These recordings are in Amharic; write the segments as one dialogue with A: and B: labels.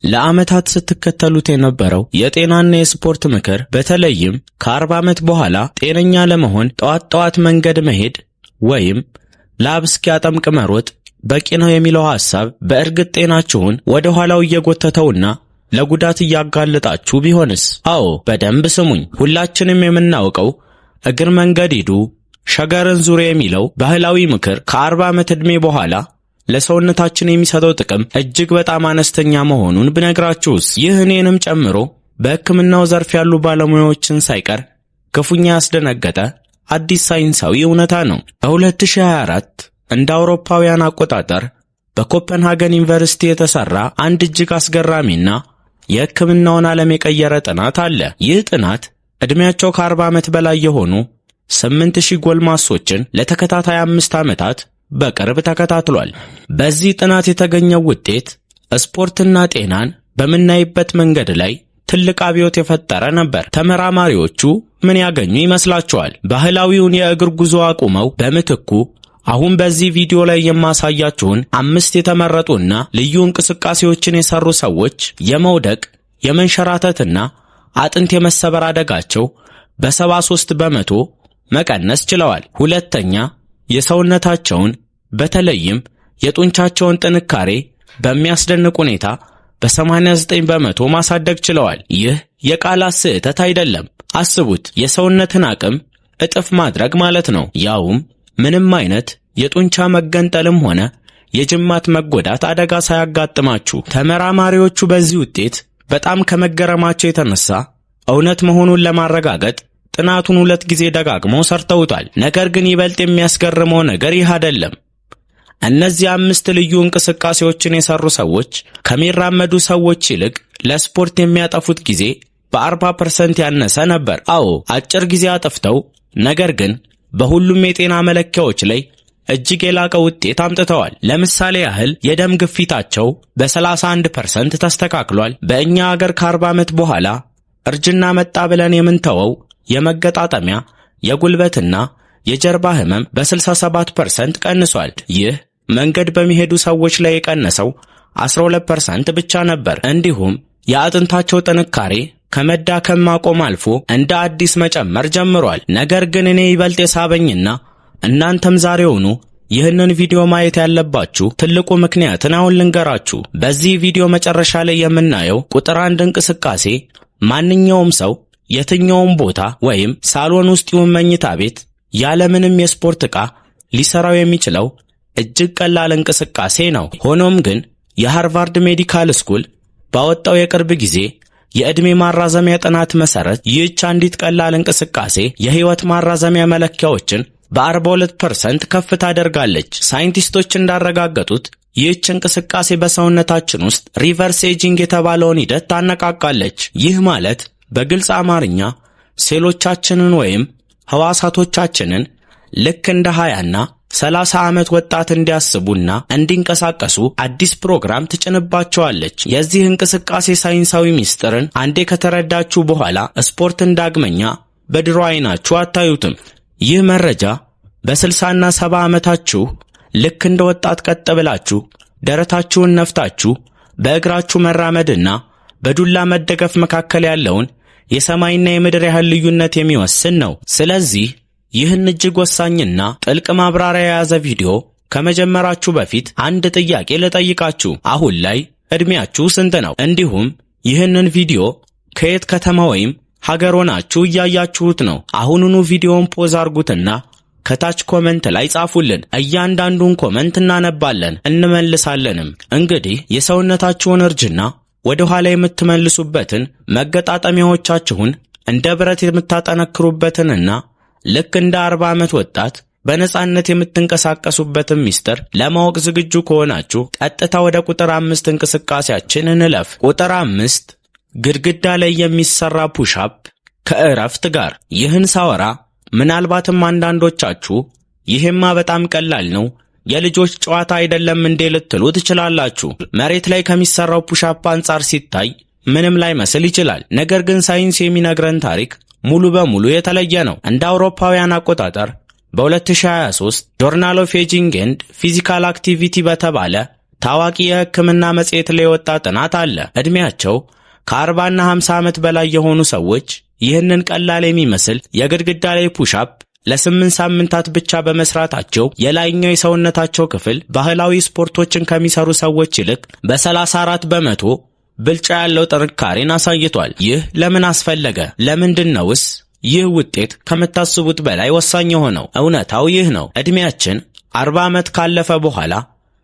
A: ለዓመታት ስትከተሉት የነበረው የጤናና የስፖርት ምክር በተለይም ከ40 ዓመት በኋላ ጤነኛ ለመሆን ጠዋት መንገድ መሄድ ወይም ላብ እስኪያጠምቅ መሮጥ በቂ ነው የሚለው ሐሳብ በእርግጥ ጤናችሁን ወደ ኋላው እየጎተተውና ለጉዳት እያጋለጣችሁ ቢሆንስ? አዎ፣ በደንብ ስሙኝ። ሁላችንም የምናውቀው እግር መንገድ ሂዱ ሸገርን ዙሩ የሚለው ባህላዊ ምክር ከ40 ዓመት ዕድሜ በኋላ ለሰውነታችን የሚሰጠው ጥቅም እጅግ በጣም አነስተኛ መሆኑን ብነግራችሁስ? ይህ እኔንም ጨምሮ በሕክምናው ዘርፍ ያሉ ባለሙያዎችን ሳይቀር ክፉኛ ያስደነገጠ አዲስ ሳይንሳዊ እውነታ ነው። በ2024 እንደ አውሮፓውያን አቆጣጠር በኮፐንሃገን ዩኒቨርሲቲ የተሰራ አንድ እጅግ አስገራሚና የሕክምናውን ዓለም የቀየረ ጥናት አለ። ይህ ጥናት ዕድሜያቸው ከ40 ዓመት በላይ የሆኑ 8000 ጎልማሶችን ለተከታታይ 5 ዓመታት በቅርብ ተከታትሏል። በዚህ ጥናት የተገኘው ውጤት ስፖርትና ጤናን በምናይበት መንገድ ላይ ትልቅ አብዮት የፈጠረ ነበር። ተመራማሪዎቹ ምን ያገኙ ይመስላችኋል? ባህላዊውን የእግር ጉዞ አቁመው በምትኩ አሁን በዚህ ቪዲዮ ላይ የማሳያችሁን 5 የተመረጡና ልዩ እንቅስቃሴዎችን የሰሩ ሰዎች የመውደቅ የመንሸራተትና አጥንት የመሰበር አደጋቸው በ73 በመቶ መቀነስ ችለዋል። ሁለተኛ፣ የሰውነታቸውን በተለይም የጡንቻቸውን ጥንካሬ በሚያስደንቅ ሁኔታ በ89 በመቶ ማሳደግ ችለዋል። ይህ የቃላት ስህተት አይደለም። አስቡት፣ የሰውነትን አቅም እጥፍ ማድረግ ማለት ነው፣ ያውም ምንም አይነት የጡንቻ መገንጠልም ሆነ የጅማት መጎዳት አደጋ ሳያጋጥማችሁ። ተመራማሪዎቹ በዚህ ውጤት በጣም ከመገረማቸው የተነሳ እውነት መሆኑን ለማረጋገጥ ጥናቱን 2 ጊዜ ደጋግመው ሰርተውታል። ነገር ግን ይበልጥ የሚያስገርመው ነገር ይህ አይደለም። እነዚህ 5 ልዩ እንቅስቃሴዎችን የሰሩ ሰዎች ከሚራመዱ ሰዎች ይልቅ ለስፖርት የሚያጠፉት ጊዜ በ40% ያነሰ ነበር። አዎ፣ አጭር ጊዜ አጥፍተው ነገር ግን በሁሉም የጤና መለኪያዎች ላይ እጅግ የላቀ ውጤት አምጥተዋል። ለምሳሌ ያህል የደም ግፊታቸው በ31% ተስተካክሏል። በእኛ ሀገር ከ40 ዓመት በኋላ እርጅና መጣ ብለን የምንተወው የመገጣጠሚያ የጉልበትና የጀርባ ህመም በ67% ቀንሷል። ይህ መንገድ በሚሄዱ ሰዎች ላይ የቀነሰው 12% ብቻ ነበር። እንዲሁም የአጥንታቸው ጥንካሬ ከመዳከም ማቆም አልፎ እንደ አዲስ መጨመር ጀምሯል። ነገር ግን እኔ ይበልጥ የሳበኝና እናንተም ዛሬውኑ ይህንን ቪዲዮ ማየት ያለባችሁ ትልቁ ምክንያትን አሁን ልንገራችሁ። በዚህ ቪዲዮ መጨረሻ ላይ የምናየው ቁጥር 1 እንቅስቃሴ ማንኛውም ሰው የትኛውም ቦታ ወይም ሳሎን ውስጥ ይሁን መኝታ ቤት ያለምንም የስፖርት ዕቃ ሊሰራው የሚችለው እጅግ ቀላል እንቅስቃሴ ነው። ሆኖም ግን የሃርቫርድ ሜዲካል ስኩል ባወጣው የቅርብ ጊዜ የዕድሜ ማራዘሚያ ጥናት መሰረት ይህች አንዲት ቀላል እንቅስቃሴ የህይወት ማራዘሚያ መለኪያዎችን በ42% ከፍ ታደርጋለች። ሳይንቲስቶች እንዳረጋገጡት ይህች እንቅስቃሴ በሰውነታችን ውስጥ ሪቨርስ ኤጂንግ የተባለውን ሂደት ታነቃቃለች። ይህ ማለት በግልጽ አማርኛ ሴሎቻችንን ወይም ህዋሳቶቻችንን ልክ እንደ 20ና 30 ዓመት ወጣት እንዲያስቡና እንዲንቀሳቀሱ አዲስ ፕሮግራም ትጭንባቸዋለች። የዚህ እንቅስቃሴ ሳይንሳዊ ሚስጥርን አንዴ ከተረዳችሁ በኋላ ስፖርትን ዳግመኛ በድሮ አይናችሁ አታዩትም። ይህ መረጃ በ60ና 70 ዓመታችሁ ልክ እንደ ወጣት ቀጥ ብላችሁ ደረታችሁን ነፍታችሁ በእግራችሁ መራመድና በዱላ መደገፍ መካከል ያለውን የሰማይና የምድር ያህል ልዩነት የሚወስን ነው። ስለዚህ ይህን እጅግ ወሳኝና ጥልቅ ማብራሪያ የያዘ ቪዲዮ ከመጀመራችሁ በፊት አንድ ጥያቄ ልጠይቃችሁ። አሁን ላይ ዕድሜያችሁ ስንት ነው? እንዲሁም ይህንን ቪዲዮ ከየት ከተማ ወይም ሀገር ሆናችሁ እያያችሁት ነው? አሁኑኑ ቪዲዮውን ፖዝ አርጉትና ከታች ኮመንት ላይ ጻፉልን። እያንዳንዱን ኮመንት እናነባለን እንመልሳለንም። እንግዲህ የሰውነታችሁን እርጅና ወደ ኋላ የምትመልሱበትን መገጣጠሚያዎቻችሁን እንደ ብረት የምታጠነክሩበትንና ልክ እንደ 40 ዓመት ወጣት በነጻነት የምትንቀሳቀሱበትን ሚስጥር ለማወቅ ዝግጁ ከሆናችሁ ቀጥታ ወደ ቁጥር 5 እንቅስቃሴያችን እንለፍ። ቁጥር 5 ግድግዳ ላይ የሚሰራ ፑሽአፕ ከእረፍት ጋር። ይህን ሳወራ ምናልባትም አንዳንዶቻችሁ ይሄማ በጣም ቀላል ነው፣ የልጆች ጨዋታ አይደለም እንዴ ልትሉ ትችላላችሁ። መሬት ላይ ከሚሰራው ፑሽአፕ አንጻር ሲታይ ምንም ላይ መስል ይችላል። ነገር ግን ሳይንስ የሚነግረን ታሪክ ሙሉ በሙሉ የተለየ ነው። እንደ አውሮፓውያን አቆጣጠር በ2023 ጆርናል ኦፍ ኤጂንግ ኤንድ ፊዚካል አክቲቪቲ በተባለ ታዋቂ የሕክምና መጽሔት ላይ የወጣ ጥናት አለ። ዕድሜያቸው ከ40 እና 50 ዓመት በላይ የሆኑ ሰዎች ይህንን ቀላል የሚመስል የግድግዳ ላይ ፑሽአፕ ለ8 ሳምንታት ብቻ በመስራታቸው የላይኛው የሰውነታቸው ክፍል ባህላዊ ስፖርቶችን ከሚሰሩ ሰዎች ይልቅ በ34 በመቶ ብልጫ ያለው ጥንካሬን አሳይቷል። ይህ ለምን አስፈለገ? ለምንድነውስ ይህ ውጤት ከምታስቡት በላይ ወሳኝ የሆነው? እውነታው ይህ ነው። ዕድሜያችን 40 ዓመት ካለፈ በኋላ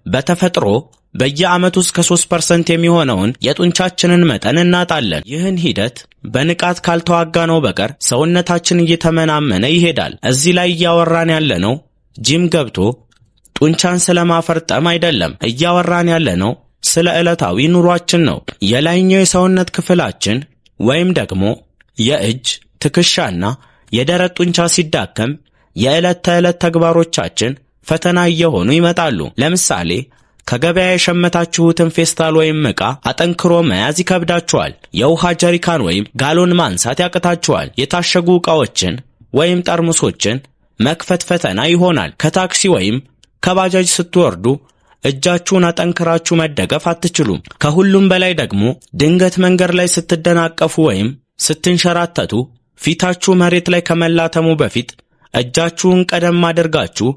A: በተፈጥሮ በየዓመቱ እስከ 3% የሚሆነውን የጡንቻችንን መጠን እናጣለን። ይህን ሂደት በንቃት ካልተዋጋነው በቀር ሰውነታችን እየተመናመነ ይሄዳል። እዚህ ላይ እያወራን ያለነው ጂም ገብቶ ጡንቻን ስለማፈርጠም አይደለም። እያወራን ያለነው ስለ ዕለታዊ ኑሯችን ነው። የላይኛው የሰውነት ክፍላችን ወይም ደግሞ የእጅ ትከሻና የደረት ጡንቻ ሲዳከም የዕለት ተዕለት ተግባሮቻችን ፈተና እየሆኑ ይመጣሉ። ለምሳሌ ከገበያ የሸመታችሁትን ፌስታል ወይም ዕቃ አጠንክሮ መያዝ ይከብዳችኋል። የውሃ ጀሪካን ወይም ጋሎን ማንሳት ያቅታችኋል። የታሸጉ ዕቃዎችን ወይም ጠርሙሶችን መክፈት ፈተና ይሆናል። ከታክሲ ወይም ከባጃጅ ስትወርዱ እጃችሁን አጠንክራችሁ መደገፍ አትችሉም። ከሁሉም በላይ ደግሞ ድንገት መንገድ ላይ ስትደናቀፉ ወይም ስትንሸራተቱ ፊታችሁ መሬት ላይ ከመላተሙ በፊት እጃችሁን ቀደም አድርጋችሁ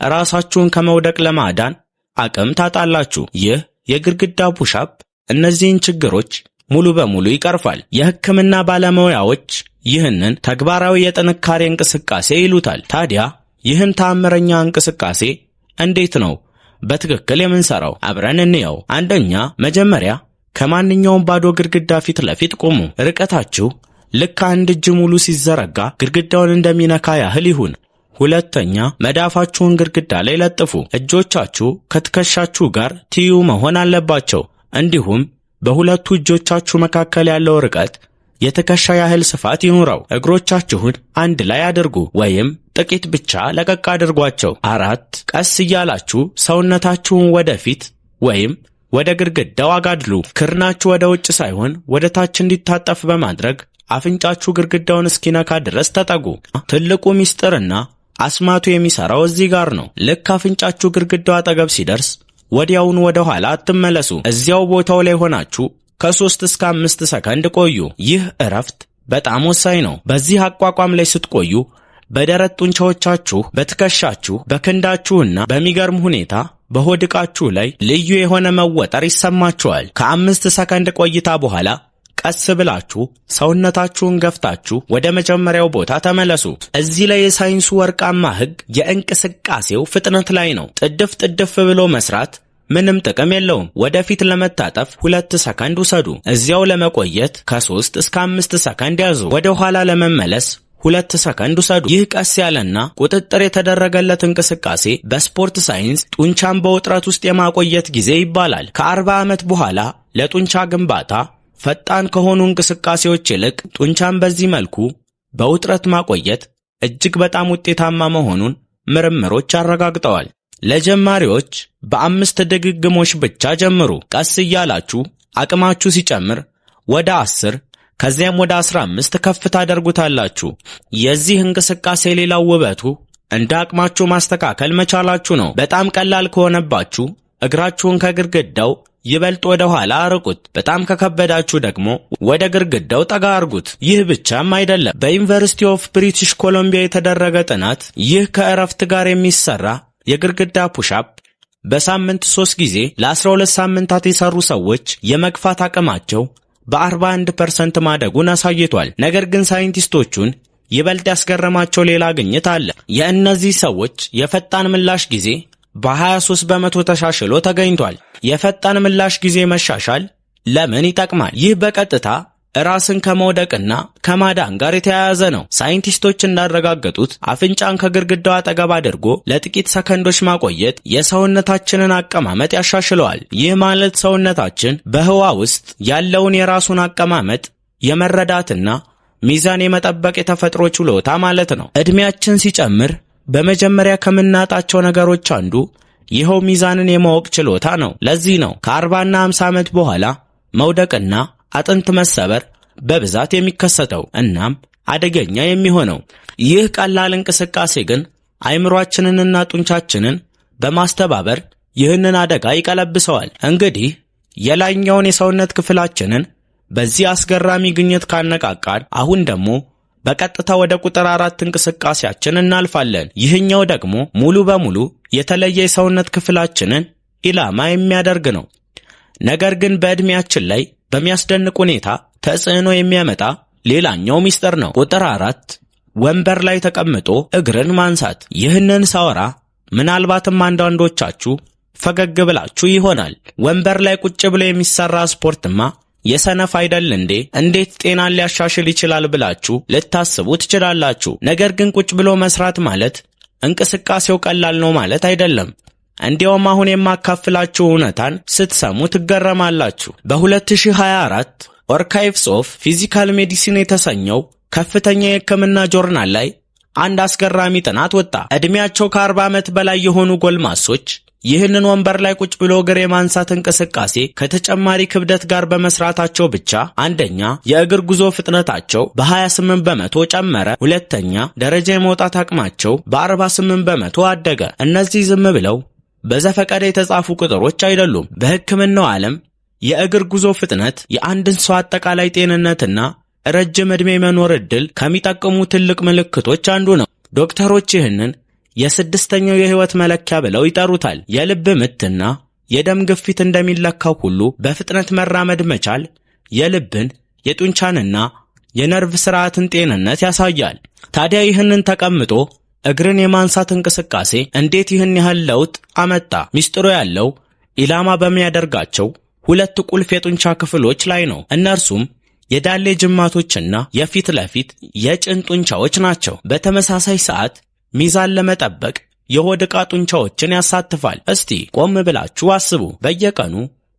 A: ራሳችሁን ከመውደቅ ለማዳን አቅም ታጣላችሁ። ይህ የግድግዳ ፑሽአፕ እነዚህን ችግሮች ሙሉ በሙሉ ይቀርፋል። የሕክምና ባለሙያዎች ይህንን ተግባራዊ የጥንካሬ እንቅስቃሴ ይሉታል። ታዲያ ይህን ተአምረኛ እንቅስቃሴ እንዴት ነው በትክክል የምንሰራው? አብረን እንየው። አንደኛ፣ መጀመሪያ ከማንኛውም ባዶ ግድግዳ ፊት ለፊት ቁሙ። ርቀታችሁ ልክ አንድ እጅ ሙሉ ሲዘረጋ ግድግዳውን እንደሚነካ ያህል ይሁን። ሁለተኛ፣ መዳፋችሁን ግድግዳ ላይ ለጥፉ። እጆቻችሁ ከትከሻችሁ ጋር ትይዩ መሆን አለባቸው። እንዲሁም በሁለቱ እጆቻችሁ መካከል ያለው ርቀት የትከሻ ያህል ስፋት ይኑረው። እግሮቻችሁን አንድ ላይ አድርጉ ወይም ጥቂት ብቻ ለቀቅ አድርጓቸው። 4 ቀስ እያላችሁ ሰውነታችሁን ወደፊት ወይም ወደ ግድግዳው አጋድሉ። ክርናችሁ ወደ ውጭ ሳይሆን ወደ ታች እንዲታጠፍ በማድረግ አፍንጫችሁ ግድግዳውን እስኪነካ ድረስ ተጠጉ። ትልቁ ሚስጥርና አስማቱ የሚሰራው እዚህ ጋር ነው። ልክ አፍንጫችሁ ግድግዳው አጠገብ ሲደርስ ወዲያውኑ ወደ ኋላ አትመለሱ። እዚያው ቦታው ላይ ሆናችሁ ከ3 እስከ 5 ሰከንድ ቆዩ። ይህ እረፍት በጣም ወሳኝ ነው። በዚህ አቋቋም ላይ ስትቆዩ በደረት ጡንቻዎቻችሁ፣ በትከሻችሁ፣ በክንዳችሁና በሚገርም ሁኔታ በሆድ ዕቃችሁ ላይ ልዩ የሆነ መወጠር ይሰማችኋል። ከ5 ሰከንድ ቆይታ በኋላ ቀስ ብላችሁ ሰውነታችሁን ገፍታችሁ ወደ መጀመሪያው ቦታ ተመለሱ። እዚህ ላይ የሳይንሱ ወርቃማ ሕግ የእንቅስቃሴው ፍጥነት ላይ ነው። ጥድፍ ጥድፍ ብሎ መስራት ምንም ጥቅም የለውም። ወደፊት ለመታጠፍ 2 ሰከንድ ውሰዱ። እዚያው ለመቆየት ከ3 እስከ 5 ሰከንድ ያዙ። ወደ ኋላ ለመመለስ 2 ሰከንድ ውሰዱ። ይህ ቀስ ያለና ቁጥጥር የተደረገለት እንቅስቃሴ በስፖርት ሳይንስ ጡንቻን በውጥረት ውስጥ የማቆየት ጊዜ ይባላል። ከ40 ዓመት በኋላ ለጡንቻ ግንባታ ፈጣን ከሆኑ እንቅስቃሴዎች ይልቅ ጡንቻን በዚህ መልኩ በውጥረት ማቆየት እጅግ በጣም ውጤታማ መሆኑን ምርምሮች አረጋግጠዋል። ለጀማሪዎች በ5 ድግግሞች ብቻ ጀምሩ። ቀስ እያላችሁ አቅማችሁ ሲጨምር ወደ 10 ከዚያም ወደ 15 ከፍ ታደርጉታላችሁ። የዚህ እንቅስቃሴ ሌላው ውበቱ እንደ አቅማችሁ ማስተካከል መቻላችሁ ነው። በጣም ቀላል ከሆነባችሁ እግራችሁን ከግድግዳው ይበልጥ ወደ ኋላ አርቁት። በጣም ከከበዳችሁ ደግሞ ወደ ግድግዳው ጠጋ አርጉት። ይህ ብቻም አይደለም። በዩኒቨርሲቲ ኦፍ ብሪቲሽ ኮሎምቢያ የተደረገ ጥናት ይህ ከእረፍት ጋር የሚሰራ የግድግዳ ፑሽአፕ በሳምንት 3 ጊዜ ለ12 ሳምንታት የሰሩ ሰዎች የመግፋት አቅማቸው በ41% ማደጉን አሳይቷል። ነገር ግን ሳይንቲስቶቹን ይበልጥ ያስገረማቸው ሌላ ግኝት አለ። የእነዚህ ሰዎች የፈጣን ምላሽ ጊዜ በ23 በመቶ ተሻሽሎ ተገኝቷል። የፈጣን ምላሽ ጊዜ መሻሻል ለምን ይጠቅማል? ይህ በቀጥታ ራስን ከመውደቅና ከማዳን ጋር የተያያዘ ነው። ሳይንቲስቶች እንዳረጋገጡት አፍንጫን ከግድግዳው አጠገብ አድርጎ ለጥቂት ሰከንዶች ማቆየት የሰውነታችንን አቀማመጥ ያሻሽለዋል። ይህ ማለት ሰውነታችን በህዋ ውስጥ ያለውን የራሱን አቀማመጥ የመረዳትና ሚዛን የመጠበቅ የተፈጥሮ ችሎታ ማለት ነው። ዕድሜያችን ሲጨምር በመጀመሪያ ከምናጣቸው ነገሮች አንዱ ይኸው ሚዛንን የማወቅ ችሎታ ነው። ለዚህ ነው ከ40ና 50 ዓመት በኋላ መውደቅና አጥንት መሰበር በብዛት የሚከሰተው እናም አደገኛ የሚሆነው። ይህ ቀላል እንቅስቃሴ ግን አእምሮአችንንና ጡንቻችንን በማስተባበር ይህንን አደጋ ይቀለብሰዋል። እንግዲህ የላይኛውን የሰውነት ክፍላችንን በዚህ አስገራሚ ግኝት ካነቃቃን፣ አሁን ደግሞ በቀጥታ ወደ ቁጥር 4 እንቅስቃሴያችን እናልፋለን። ይህኛው ደግሞ ሙሉ በሙሉ የተለየ የሰውነት ክፍላችንን ኢላማ የሚያደርግ ነው። ነገር ግን በዕድሜያችን ላይ በሚያስደንቅ ሁኔታ ተጽዕኖ የሚያመጣ ሌላኛው ሚስጥር ነው። ቁጥር 4 ወንበር ላይ ተቀምጦ እግርን ማንሳት። ይህንን ሳወራ ምናልባትም አንዳንዶቻችሁ ፈገግ ብላችሁ ይሆናል። ወንበር ላይ ቁጭ ብሎ የሚሰራ ስፖርትማ የሰነፍ አይደል እንዴ? እንዴት ጤናን ሊያሻሽል ይችላል ብላችሁ ልታስቡ ትችላላችሁ። ነገር ግን ቁጭ ብሎ መስራት ማለት እንቅስቃሴው ቀላል ነው ማለት አይደለም። እንዲያውም አሁን የማካፍላችሁ እውነታን ስትሰሙ ትገረማላችሁ። በ2024 አርካይቭስ ኦፍ ፊዚካል ሜዲሲን የተሰኘው ከፍተኛ የሕክምና ጆርናል ላይ አንድ አስገራሚ ጥናት ወጣ። ዕድሜያቸው ከ40 ዓመት በላይ የሆኑ ጎልማሶች ይህንን ወንበር ላይ ቁጭ ብሎ እግር የማንሳት እንቅስቃሴ ከተጨማሪ ክብደት ጋር በመስራታቸው ብቻ አንደኛ የእግር ጉዞ ፍጥነታቸው በ28 በመቶ ጨመረ፣ ሁለተኛ ደረጃ የመውጣት አቅማቸው በ48 በመቶ አደገ። እነዚህ ዝም ብለው በዘፈቀደ የተጻፉ ቁጥሮች አይደሉም። በሕክምናው ዓለም የእግር ጉዞ ፍጥነት የአንድን ሰው አጠቃላይ ጤንነትና ረጅም ዕድሜ መኖር ዕድል ከሚጠቅሙ ትልቅ ምልክቶች አንዱ ነው። ዶክተሮች ይህንን የስድስተኛው የህይወት መለኪያ ብለው ይጠሩታል። የልብ ምትና የደም ግፊት እንደሚለካው ሁሉ በፍጥነት መራመድ መቻል የልብን የጡንቻንና የነርቭ ስርዓትን ጤንነት ያሳያል። ታዲያ ይህንን ተቀምጦ እግርን የማንሳት እንቅስቃሴ እንዴት ይህን ያህል ለውጥ አመጣ? ሚስጥሩ ያለው ኢላማ በሚያደርጋቸው ሁለት ቁልፍ የጡንቻ ክፍሎች ላይ ነው። እነርሱም የዳሌ ጅማቶችና የፊት ለፊት የጭን ጡንቻዎች ናቸው። በተመሳሳይ ሰዓት ሚዛን ለመጠበቅ የሆድ ዕቃ ጡንቻዎችን ያሳትፋል። እስቲ ቆም ብላችሁ አስቡ። በየቀኑ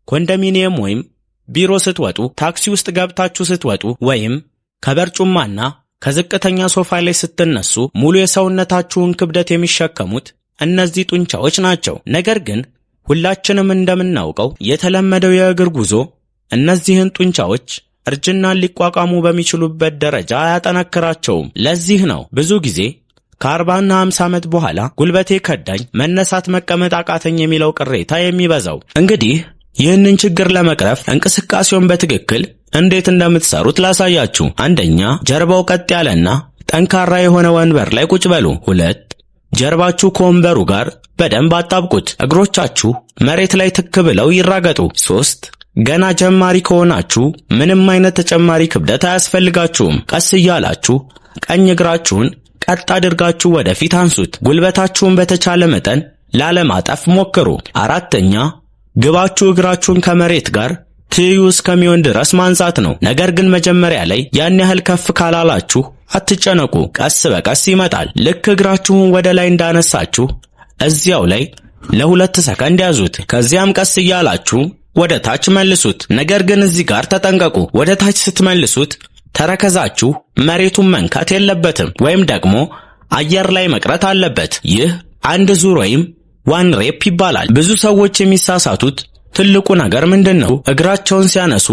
A: ኮንዶሚኒየም ወይም ቢሮ ስትወጡ፣ ታክሲ ውስጥ ገብታችሁ ስትወጡ፣ ወይም ከበርጩማና ከዝቅተኛ ሶፋ ላይ ስትነሱ ሙሉ የሰውነታችሁን ክብደት የሚሸከሙት እነዚህ ጡንቻዎች ናቸው። ነገር ግን ሁላችንም እንደምናውቀው የተለመደው የእግር ጉዞ እነዚህን ጡንቻዎች እርጅናን ሊቋቋሙ በሚችሉበት ደረጃ አያጠነክራቸውም። ለዚህ ነው ብዙ ጊዜ ከ40 እና 50 ዓመት በኋላ ጉልበቴ ከዳኝ፣ መነሳት መቀመጥ አቃተኝ የሚለው ቅሬታ የሚበዛው። እንግዲህ ይህንን ችግር ለመቅረፍ እንቅስቃሴውን በትክክል እንዴት እንደምትሰሩት ላሳያችሁ። አንደኛ፣ ጀርባው ቀጥ ያለና ጠንካራ የሆነ ወንበር ላይ ቁጭ በሉ። 2 ጀርባችሁ ከወንበሩ ጋር በደንብ አጣብቁት። እግሮቻችሁ መሬት ላይ ትክ ብለው ይራገጡ። 3 ገና ጀማሪ ከሆናችሁ ምንም አይነት ተጨማሪ ክብደት አያስፈልጋችሁም። ቀስ እያላችሁ ቀኝ እግራችሁን ቀጥ አድርጋችሁ ወደፊት አንሱት። ጉልበታችሁን በተቻለ መጠን ላለማጠፍ ሞክሩ። 4ኛ፣ ግባችሁ እግራችሁን ከመሬት ጋር ትይዩ እስከሚሆን ድረስ ማንሳት ነው። ነገር ግን መጀመሪያ ላይ ያን ያህል ከፍ ካላላችሁ አትጨነቁ፣ ቀስ በቀስ ይመጣል። ልክ እግራችሁን ወደ ላይ እንዳነሳችሁ እዚያው ላይ ለ2 ሰከንድ ያዙት። ከዚያም ቀስ እያላችሁ ወደ ታች መልሱት። ነገር ግን እዚህ ጋር ተጠንቀቁ። ወደ ታች ስትመልሱት ተረከዛችሁ መሬቱን መንካት የለበትም፣ ወይም ደግሞ አየር ላይ መቅረት አለበት። ይህ አንድ ዙር ወይም ዋን ሬፕ ይባላል። ብዙ ሰዎች የሚሳሳቱት ትልቁ ነገር ምንድነው? እግራቸውን ሲያነሱ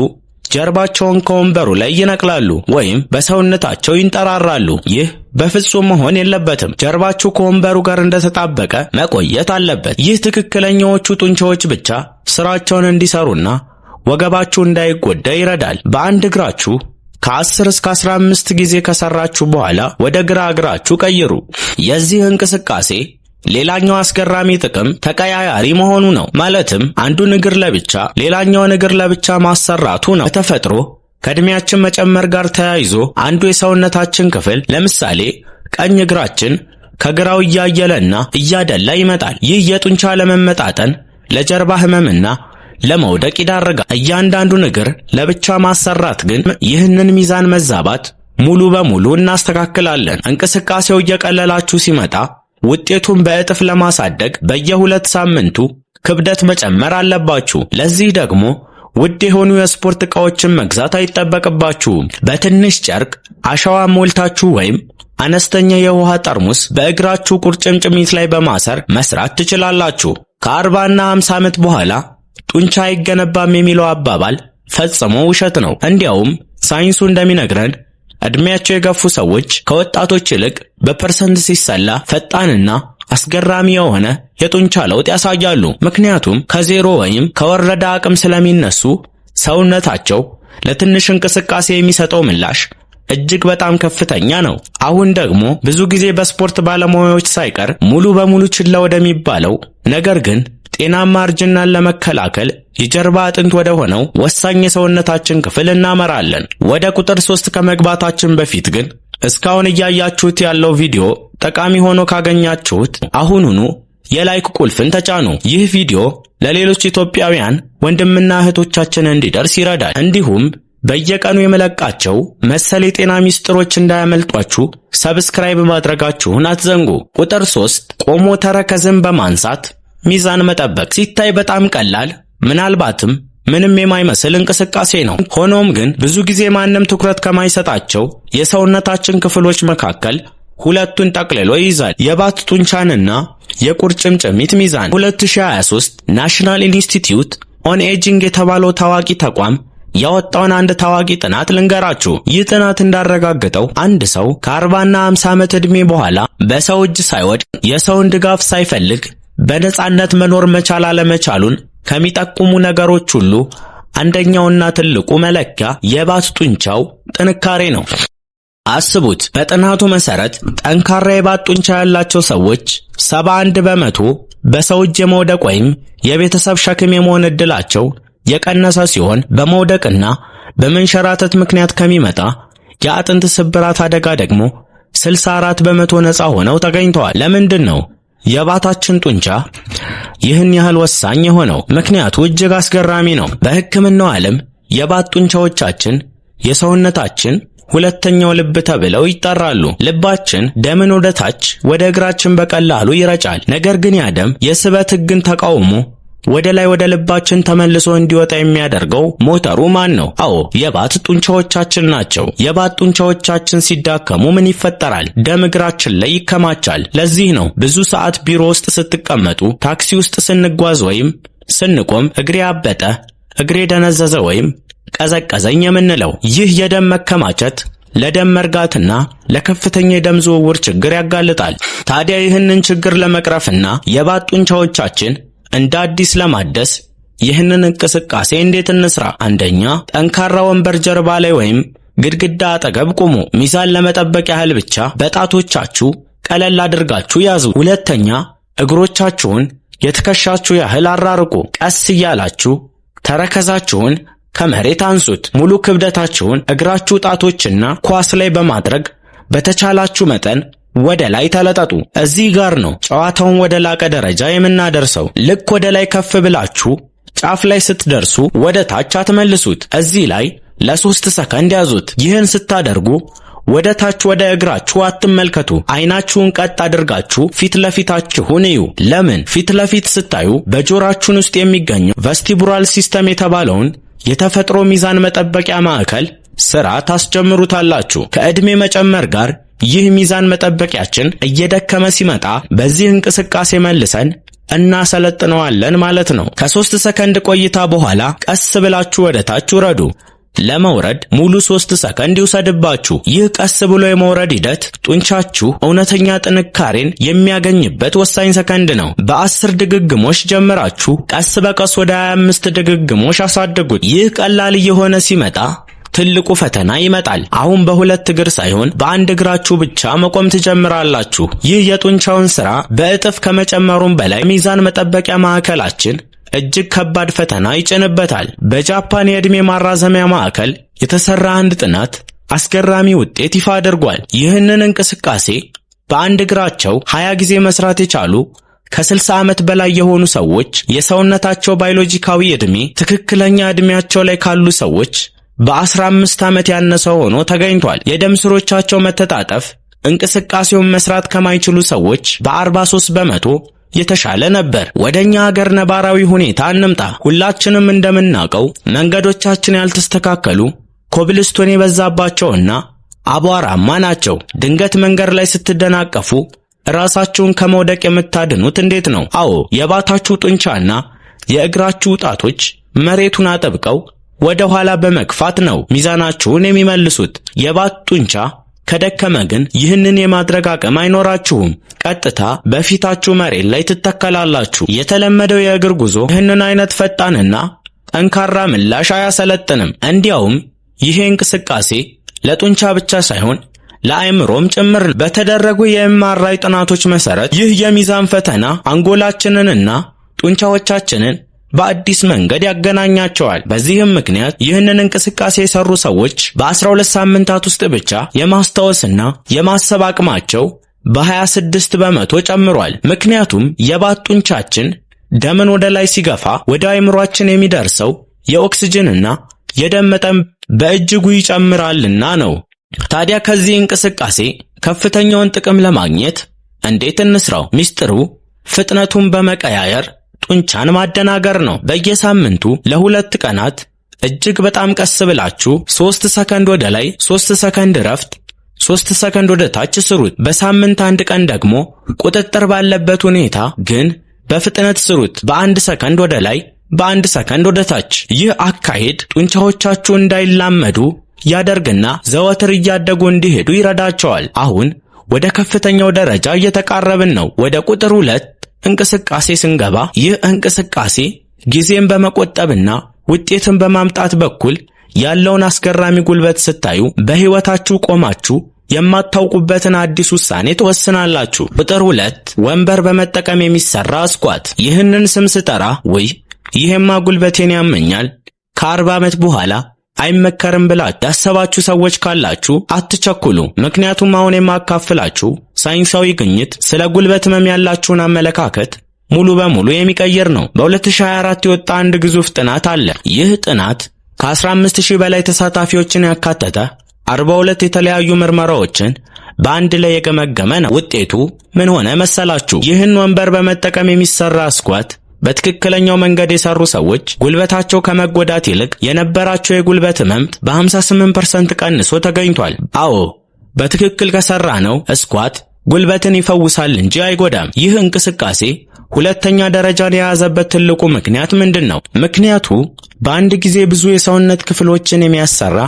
A: ጀርባቸውን ከወንበሩ ላይ ይነቅላሉ ወይም በሰውነታቸው ይንጠራራሉ። ይህ በፍጹም መሆን የለበትም። ጀርባችሁ ከወንበሩ ጋር እንደተጣበቀ መቆየት አለበት። ይህ ትክክለኛዎቹ ጡንቻዎች ብቻ ስራቸውን እንዲሰሩና ወገባችሁ እንዳይጎዳ ይረዳል። በአንድ እግራችሁ ከ10 እስከ 15 ጊዜ ከሰራችሁ በኋላ ወደ ግራ እግራችሁ ቀይሩ። የዚህ እንቅስቃሴ ሌላኛው አስገራሚ ጥቅም ተቀያያሪ መሆኑ ነው። ማለትም አንዱን እግር ለብቻ ሌላኛውን እግር ለብቻ ማሰራቱ ነው። በተፈጥሮ ከእድሜያችን መጨመር ጋር ተያይዞ አንዱ የሰውነታችን ክፍል ለምሳሌ ቀኝ እግራችን ከግራው እያየለና እያደላ ይመጣል። ይህ የጡንቻ ለመመጣጠን፣ ለጀርባ ህመምና ለመውደቅ ይዳርጋል። እያንዳንዱን እግር ለብቻ ማሰራት ግን ይህንን ሚዛን መዛባት ሙሉ በሙሉ እናስተካክላለን። እንቅስቃሴው እየቀለላችሁ ሲመጣ ውጤቱን በእጥፍ ለማሳደግ በየ2 ሳምንቱ ክብደት መጨመር አለባችሁ። ለዚህ ደግሞ ውድ የሆኑ የስፖርት ዕቃዎችን መግዛት አይጠበቅባችሁም። በትንሽ ጨርቅ አሸዋ ሞልታችሁ ወይም አነስተኛ የውሃ ጠርሙስ በእግራችሁ ቁርጭምጭሚት ላይ በማሰር መስራት ትችላላችሁ። ከ40 እና 50 ዓመት በኋላ ጡንቻ አይገነባም የሚለው አባባል ፈጽሞ ውሸት ነው። እንዲያውም ሳይንሱ እንደሚነግረን እድሜያቸው የገፉ ሰዎች ከወጣቶች ይልቅ በፐርሰንት ሲሰላ ፈጣንና አስገራሚ የሆነ የጡንቻ ለውጥ ያሳያሉ። ምክንያቱም ከዜሮ ወይም ከወረደ አቅም ስለሚነሱ ሰውነታቸው ለትንሽ እንቅስቃሴ የሚሰጠው ምላሽ እጅግ በጣም ከፍተኛ ነው። አሁን ደግሞ ብዙ ጊዜ በስፖርት ባለሙያዎች ሳይቀር ሙሉ በሙሉ ችላ ወደሚባለው ነገር ግን ጤናማ እርጅናን ለመከላከል የጀርባ አጥንት ወደ ሆነው ወሳኝ የሰውነታችን ክፍል እናመራለን። ወደ ቁጥር 3 ከመግባታችን በፊት ግን እስካሁን እያያችሁት ያለው ቪዲዮ ጠቃሚ ሆኖ ካገኛችሁት አሁኑኑ የላይክ ቁልፍን ተጫኑ። ይህ ቪዲዮ ለሌሎች ኢትዮጵያውያን ወንድምና እህቶቻችን እንዲደርስ ይረዳል። እንዲሁም በየቀኑ የመለቃቸው መሰል የጤና ሚስጥሮች እንዳያመልጧችሁ ሰብስክራይብ ማድረጋችሁን አትዘንጉ። ቁጥር 3 ቆሞ ተረከዝን በማንሳት ሚዛን መጠበቅ። ሲታይ በጣም ቀላል፣ ምናልባትም ምንም የማይመስል እንቅስቃሴ ነው። ሆኖም ግን ብዙ ጊዜ ማንም ትኩረት ከማይሰጣቸው የሰውነታችን ክፍሎች መካከል ሁለቱን ጠቅልሎ ይይዛል። የባት ጡንቻንና የቁርጭምጭሚት ሚዛን። 2023 ናሽናል ኢንስቲትዩት ኦን ኤጂንግ የተባለው ታዋቂ ተቋም ያወጣውን አንድ ታዋቂ ጥናት ልንገራችሁ። ይህ ጥናት እንዳረጋገጠው አንድ ሰው ከ40ና 50 ዓመት ዕድሜ በኋላ በሰው እጅ ሳይወድቅ የሰውን ድጋፍ ሳይፈልግ በነጻነት መኖር መቻል አለመቻሉን ከሚጠቁሙ ነገሮች ሁሉ አንደኛውና ትልቁ መለኪያ የባት ጡንቻው ጥንካሬ ነው። አስቡት፣ በጥናቱ መሰረት ጠንካራ የባት ጡንቻ ያላቸው ሰዎች 71% በሰው እጅ የመውደቅ ወይም የቤተሰብ ሸክም የመሆን ዕድላቸው የቀነሰ ሲሆን በመውደቅና በመንሸራተት ምክንያት ከሚመጣ የአጥንት ስብራት አደጋ ደግሞ 64% ነፃ ሆነው ተገኝተዋል። ለምንድን ነው የባታችን ጡንቻ ይህን ያህል ወሳኝ የሆነው? ምክንያቱ እጅግ አስገራሚ ነው። በሕክምናው ዓለም የባት ጡንቻዎቻችን የሰውነታችን ሁለተኛው ልብ ተብለው ይጠራሉ። ልባችን ደምን ወደ ታች ወደ እግራችን በቀላሉ ይረጫል። ነገር ግን ያ ደም የስበት ሕግን ተቃውሞ ወደ ላይ ወደ ልባችን ተመልሶ እንዲወጣ የሚያደርገው ሞተሩ ማን ነው? አዎ፣ የባት ጡንቻዎቻችን ናቸው። የባት ጡንቻዎቻችን ሲዳከሙ ምን ይፈጠራል? ደም እግራችን ላይ ይከማቻል። ለዚህ ነው ብዙ ሰዓት ቢሮ ውስጥ ስትቀመጡ፣ ታክሲ ውስጥ ስንጓዝ ወይም ስንቆም እግሬ አበጠ፣ እግሬ ደነዘዘ ወይም ቀዘቀዘኝ የምንለው። ይህ የደም መከማቸት ለደም መርጋትና ለከፍተኛ የደም ዝውውር ችግር ያጋልጣል። ታዲያ ይህንን ችግር ለመቅረፍና የባት ጡንቻዎቻችን እንደ አዲስ ለማደስ ይህንን እንቅስቃሴ እንዴት እንስራ? አንደኛ፣ ጠንካራ ወንበር ጀርባ ላይ ወይም ግድግዳ አጠገብ ቁሙ። ሚዛን ለመጠበቅ ያህል ብቻ በጣቶቻችሁ ቀለል አድርጋችሁ ያዙ። ሁለተኛ፣ እግሮቻችሁን የትከሻችሁ ያህል አራርቁ። ቀስ እያላችሁ ተረከዛችሁን ከመሬት አንሱት። ሙሉ ክብደታችሁን እግራችሁ ጣቶችና ኳስ ላይ በማድረግ በተቻላችሁ መጠን ወደ ላይ ተለጠጡ። እዚህ ጋር ነው ጨዋታውን ወደ ላቀ ደረጃ የምናደርሰው። ልክ ወደ ላይ ከፍ ብላችሁ ጫፍ ላይ ስትደርሱ ወደ ታች አትመልሱት። እዚህ ላይ ለ3 ሰከንድ ያዙት። ይህን ስታደርጉ ወደ ታች ወደ እግራችሁ አትመልከቱ። አይናችሁን ቀጥ አድርጋችሁ ፊት ለፊታችሁን እዩ። ለምን? ፊት ለፊት ስታዩ በጆሮአችን ውስጥ የሚገኘው ቨስቲቡላር ሲስተም የተባለውን የተፈጥሮ ሚዛን መጠበቂያ ማዕከል ስራ ታስጀምሩታላችሁ። ከዕድሜ መጨመር ጋር ይህ ሚዛን መጠበቂያችን እየደከመ ሲመጣ በዚህ እንቅስቃሴ መልሰን እናሰለጥነዋለን ማለት ነው። ከ3 ሰከንድ ቆይታ በኋላ ቀስ ብላችሁ ወደ ታች ውረዱ። ለመውረድ ሙሉ 3 ሰከንድ ይውሰድባችሁ። ይህ ቀስ ብሎ የመውረድ ሂደት ጡንቻችሁ እውነተኛ ጥንካሬን የሚያገኝበት ወሳኝ ሰከንድ ነው። በ10 ድግግሞሽ ጀምራችሁ ቀስ በቀስ ወደ 25 ድግግሞሽ አሳድጉት። ይህ ቀላል እየሆነ ሲመጣ ትልቁ ፈተና ይመጣል። አሁን በሁለት እግር ሳይሆን በአንድ እግራችሁ ብቻ መቆም ትጀምራላችሁ። ይህ የጡንቻውን ሥራ በእጥፍ ከመጨመሩም በላይ ሚዛን መጠበቂያ ማዕከላችን እጅግ ከባድ ፈተና ይጭንበታል። በጃፓን የዕድሜ ማራዘሚያ ማዕከል የተሰራ አንድ ጥናት አስገራሚ ውጤት ይፋ አድርጓል። ይህንን እንቅስቃሴ በአንድ እግራቸው 20 ጊዜ መስራት የቻሉ ከ60 ዓመት በላይ የሆኑ ሰዎች የሰውነታቸው ባዮሎጂካዊ ዕድሜ ትክክለኛ ዕድሜያቸው ላይ ካሉ ሰዎች በ15 ዓመት ያነሰ ሆኖ ተገኝቷል። የደም ስሮቻቸው መተጣጠፍ እንቅስቃሴውን መስራት ከማይችሉ ሰዎች በ43% የተሻለ ነበር። ወደኛ ሀገር ነባራዊ ሁኔታ እንምጣ። ሁላችንም እንደምናውቀው መንገዶቻችን ያልተስተካከሉ፣ ኮብልስቶን የበዛባቸውና አቧራማ ናቸው። ድንገት መንገድ ላይ ስትደናቀፉ ራሳችሁን ከመውደቅ የምታድኑት እንዴት ነው? አዎ፣ የባታችሁ ጡንቻና የእግራችሁ ጣቶች መሬቱን አጠብቀው ወደ ኋላ በመግፋት ነው ሚዛናችሁን የሚመልሱት። የባት ጡንቻ ከደከመ ግን ይህንን የማድረግ አቅም አይኖራችሁም። ቀጥታ በፊታችሁ መሬት ላይ ትተከላላችሁ። የተለመደው የእግር ጉዞ ይህንን አይነት ፈጣንና ጠንካራ ምላሽ አያሰለጥንም። እንዲያውም ይሄ እንቅስቃሴ ለጡንቻ ብቻ ሳይሆን ለአእምሮም ጭምር። በተደረጉ የኤምአርአይ ጥናቶች መሰረት ይህ የሚዛን ፈተና አንጎላችንንና ጡንቻዎቻችንን በአዲስ መንገድ ያገናኛቸዋል። በዚህም ምክንያት ይህንን እንቅስቃሴ የሰሩ ሰዎች በ12 ሳምንታት ውስጥ ብቻ የማስታወስና የማሰብ አቅማቸው በ26 በመቶ ጨምሯል። ምክንያቱም የባት ጡንቻችን ደምን ወደ ላይ ሲገፋ ወደ አእምሮአችን የሚደርሰው የኦክስጅንና የደም መጠን በእጅጉ ይጨምራልና ነው። ታዲያ ከዚህ እንቅስቃሴ ከፍተኛውን ጥቅም ለማግኘት እንዴት እንስራው? ሚስጥሩ ፍጥነቱን በመቀያየር ጡንቻን ማደናገር ነው። በየሳምንቱ ለ2 ቀናት እጅግ በጣም ቀስ ብላችሁ 3 ሰከንድ ወደ ላይ፣ 3 ሰከንድ ረፍት፣ 3 ሰከንድ ወደ ታች ስሩት። በሳምንት 1 ቀን ደግሞ ቁጥጥር ባለበት ሁኔታ ግን በፍጥነት ስሩት። በ1 ሰከንድ ወደ ላይ፣ በ1 ሰከንድ ወደ ታች። ይህ አካሄድ ጡንቻዎቻችሁ እንዳይላመዱ ያደርግና ዘወትር እያደጉ እንዲሄዱ ይረዳቸዋል። አሁን ወደ ከፍተኛው ደረጃ እየተቃረብን ነው። ወደ ቁጥር 2 እንቅስቃሴ ስንገባ ይህ እንቅስቃሴ ጊዜን በመቆጠብና ውጤትን በማምጣት በኩል ያለውን አስገራሚ ጉልበት ስታዩ በሕይወታችሁ ቆማችሁ የማታውቁበትን አዲስ ውሳኔ ትወስናላችሁ። ቁጥር 2 ወንበር በመጠቀም የሚሰራ ስኳት። ይህንን ስም ስጠራ ወይ ይሄማ ጉልበቴን ያመኛል፣ ከ40 ዓመት በኋላ አይመከርም ብላችሁ ያሰባችሁ ሰዎች ካላችሁ አትቸኩሉ። ምክንያቱም አሁን የማካፍላችሁ ሳይንሳዊ ግኝት ስለ ጉልበት ህመም ያላችሁን አመለካከት ሙሉ በሙሉ የሚቀይር ነው። በ2024 የወጣ አንድ ግዙፍ ጥናት አለ። ይህ ጥናት ከ15000 በላይ ተሳታፊዎችን ያካተተ 42 የተለያዩ ምርመራዎችን በአንድ ላይ የገመገመ ነው። ውጤቱ ምን ሆነ መሰላችሁ? ይህን ወንበር በመጠቀም የሚሰራ ስኳት በትክክለኛው መንገድ የሰሩ ሰዎች ጉልበታቸው ከመጎዳት ይልቅ የነበራቸው የጉልበት ህመም በ58% ቀንሶ ተገኝቷል። አዎ በትክክል ከሰራ ነው ስኳት ጉልበትን ይፈውሳል እንጂ አይጎዳም። ይህ እንቅስቃሴ ሁለተኛ ደረጃን የያዘበት ትልቁ ምክንያት ምንድነው? ምክንያቱ በአንድ ጊዜ ብዙ የሰውነት ክፍሎችን የሚያሰራ